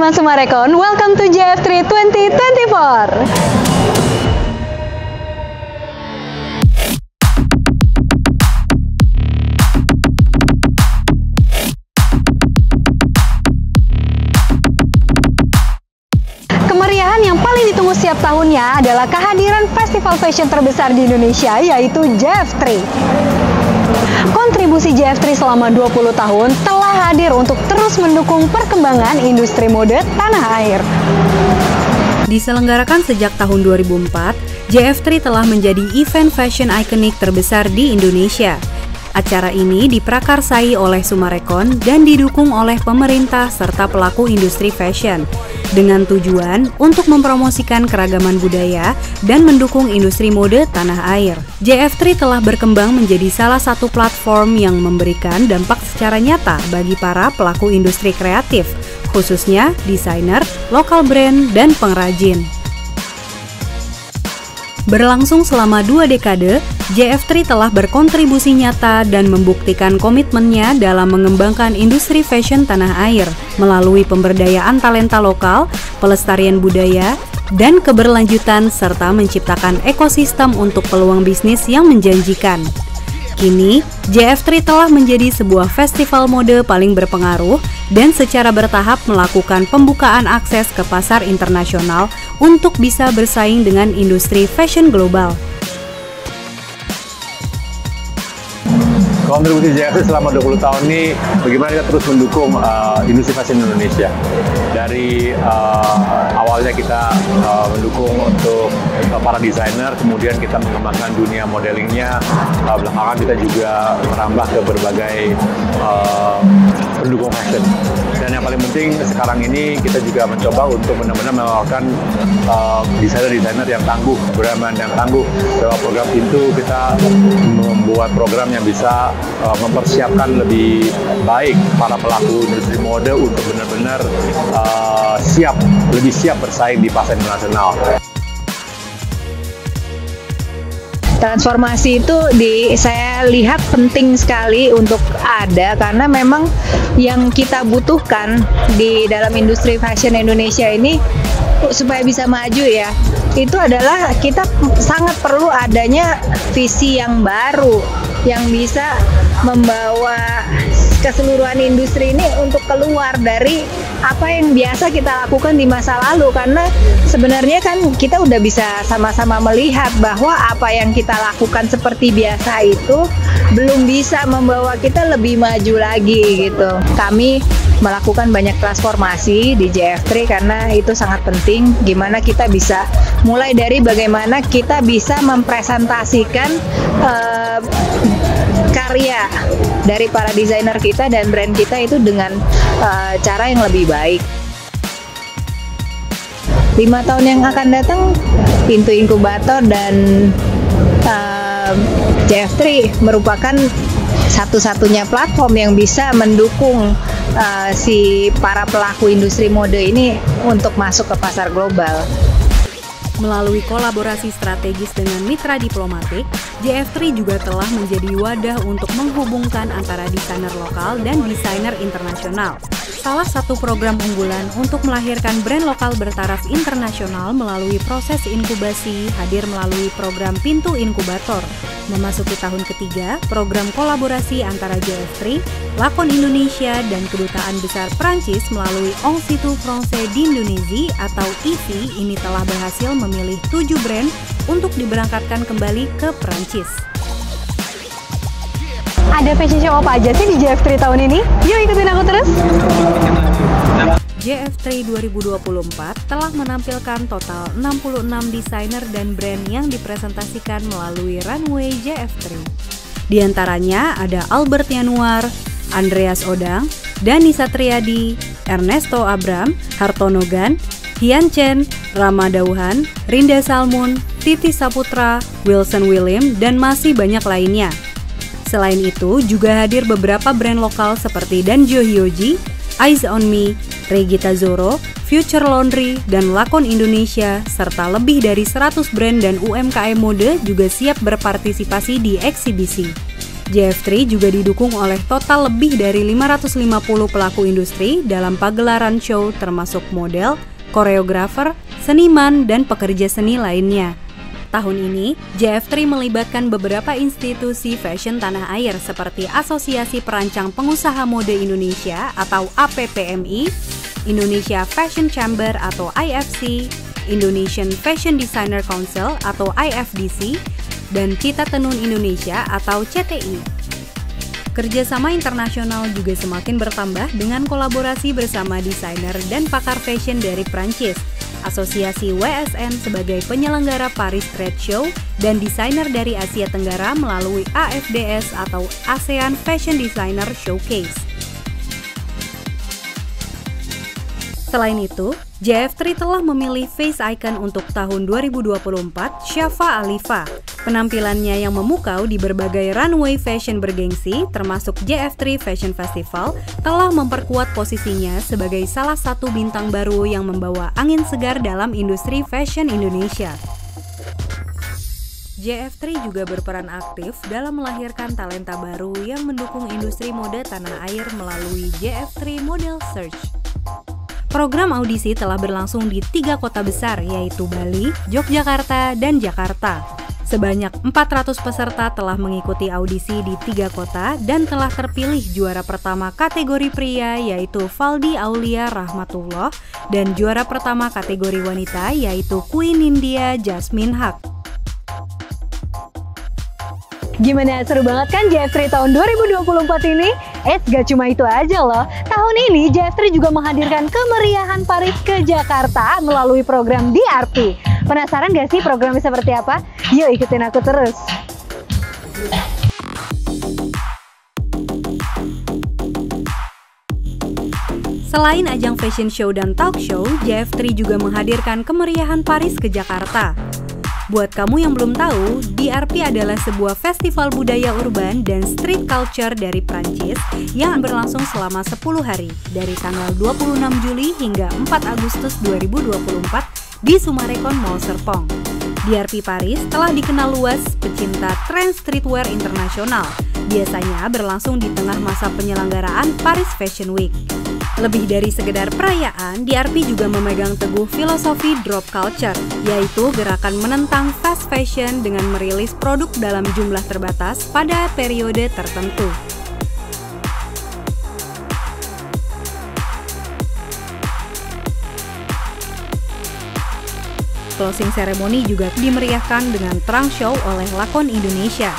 teman-teman Sumarekon, welcome to JF3 2024. Kemeriahan yang paling ditunggu setiap tahunnya adalah kehadiran festival fashion terbesar di Indonesia, yaitu JF3. Kontribusi JF3 selama 20 tahun telah hadir untuk terus mendukung perkembangan industri mode tanah air. Diselenggarakan sejak tahun 2004, JF3 telah menjadi event fashion ikonik terbesar di Indonesia. Acara ini diprakarsai oleh Sumarekon dan didukung oleh pemerintah serta pelaku industri fashion dengan tujuan untuk mempromosikan keragaman budaya dan mendukung industri mode tanah air. JF3 telah berkembang menjadi salah satu platform yang memberikan dampak secara nyata bagi para pelaku industri kreatif, khususnya desainer, lokal brand, dan pengrajin. Berlangsung selama 2 dekade, JF3 telah berkontribusi nyata dan membuktikan komitmennya dalam mengembangkan industri fashion tanah air melalui pemberdayaan talenta lokal, pelestarian budaya, dan keberlanjutan serta menciptakan ekosistem untuk peluang bisnis yang menjanjikan. Kini, JF3 telah menjadi sebuah festival mode paling berpengaruh dan secara bertahap melakukan pembukaan akses ke pasar internasional untuk bisa bersaing dengan industri fashion global. Kontribusi JF3 selama 20 tahun ini, bagaimana kita terus mendukung industri fashion Indonesia. Dari awalnya kita mendukung untuk para desainer, kemudian kita mengembangkan dunia modelingnya, belakangan kita juga merambah ke berbagai pendukung fashion. Dan yang paling penting sekarang ini kita juga mencoba untuk benar-benar menawarkan desainer-desainer yang tangguh, brand yang tangguh. Lewat program itu kita membuat program yang bisa mempersiapkan lebih baik para pelaku industri mode untuk benar-benar lebih siap bersaing di pasar internasional. Transformasi itu saya lihat penting sekali untuk ada, karena memang yang kita butuhkan di dalam industri fashion Indonesia ini supaya bisa maju ya, itu adalah kita sangat perlu adanya visi yang baru yang bisa membawa keseluruhan industri ini untuk keluar dari apa yang biasa kita lakukan di masa lalu. Karena sebenarnya kan kita udah bisa sama-sama melihat bahwa apa yang kita lakukan seperti biasa itu belum bisa membawa kita lebih maju lagi gitu. Kami melakukan banyak transformasi di JF3 karena itu sangat penting, gimana kita bisa mulai dari bagaimana kita bisa mempresentasikan karya dari para desainer kita dan brand kita itu dengan cara yang lebih baik. 5 tahun yang akan datang, pintu inkubator dan JF3 merupakan satu-satunya platform yang bisa mendukung si para pelaku industri mode ini untuk masuk ke pasar global. Melalui kolaborasi strategis dengan mitra diplomatik, JF3 juga telah menjadi wadah untuk menghubungkan antara desainer lokal dan desainer internasional. Salah satu program unggulan untuk melahirkan brand lokal bertaraf internasional melalui proses inkubasi hadir melalui program Pintu Inkubator. Memasuki tahun ketiga, program kolaborasi antara JF3, Lakon Indonesia, dan Kedutaan Besar Prancis melalui Institut Français d'Indonésie atau IFI ini telah berhasil memilih 7 brand untuk diberangkatkan kembali ke Prancis. Ada fashion show apa aja sih di JF3 tahun ini? Yuk ikutin aku terus! JF3 2024 telah menampilkan total 66 desainer dan brand yang dipresentasikan melalui runway JF3. Di antaranya ada Albert Yanuar, Andreas Odang, Dani Satriadi, Ernesto Abram, Hartono Gan, Hian Chen, Rama Dauhan, Rinda Salmun, Titi Saputra, Wilson William, dan masih banyak lainnya. Selain itu, juga hadir beberapa brand lokal seperti Danjo Hyoji, Eyes on Me, Regita Zoro, Future Laundry, dan Lakon Indonesia, serta lebih dari 100 brand dan UMKM mode juga siap berpartisipasi di eksibisi. JF3 juga didukung oleh total lebih dari 550 pelaku industri dalam pagelaran show termasuk model, koreografer, seniman, dan pekerja seni lainnya. Tahun ini, JF3 melibatkan beberapa institusi fashion tanah air seperti Asosiasi Perancang Pengusaha Mode Indonesia atau APPMI, Indonesia Fashion Chamber atau IFC, Indonesian Fashion Designer Council atau IFDC, dan Cita Tenun Indonesia atau CTI. Kerjasama internasional juga semakin bertambah dengan kolaborasi bersama desainer dan pakar fashion dari Prancis, Asosiasi WSN sebagai penyelenggara Paris Trade Show, dan desainer dari Asia Tenggara melalui AFDS atau ASEAN Fashion Designer Showcase. Selain itu, JF3 telah memilih face icon untuk tahun 2024, Syafa Alifa. Penampilannya yang memukau di berbagai runway fashion bergengsi, termasuk JF3 Fashion Festival, telah memperkuat posisinya sebagai salah satu bintang baru yang membawa angin segar dalam industri fashion Indonesia. JF3 juga berperan aktif dalam melahirkan talenta baru yang mendukung industri mode tanah air melalui JF3 Model Search. Program audisi telah berlangsung di 3 kota besar, yaitu Bali, Yogyakarta, dan Jakarta. Sebanyak 400 peserta telah mengikuti audisi di 3 kota dan telah terpilih juara pertama kategori pria, yaitu Valdi Aulia Rahmatullah, dan juara pertama kategori wanita, yaitu Queen India Jasmine Haq. Gimana, seru banget kan JF3 tahun 2024 ini? Gak cuma itu aja loh. Tahun ini JF3 juga menghadirkan kemeriahan Paris ke Jakarta melalui program DRP. Penasaran gak sih programnya seperti apa? Yuk ikutin aku terus. Selain ajang fashion show dan talk show, JF3 juga menghadirkan kemeriahan Paris ke Jakarta. Buat kamu yang belum tahu, DRP adalah sebuah festival budaya urban dan street culture dari Prancis yang berlangsung selama 10 hari, dari tanggal 26 Juli hingga 4 Agustus 2024 di Sumarekon Mall Serpong. DRP Paris telah dikenal luas pecinta tren streetwear internasional, biasanya berlangsung di tengah masa penyelenggaraan Paris Fashion Week. Lebih dari sekedar perayaan, DRP juga memegang teguh filosofi drop culture, yaitu gerakan menentang fast fashion dengan merilis produk dalam jumlah terbatas pada periode tertentu. Closing ceremony juga dimeriahkan dengan terang show oleh lakon Indonesia.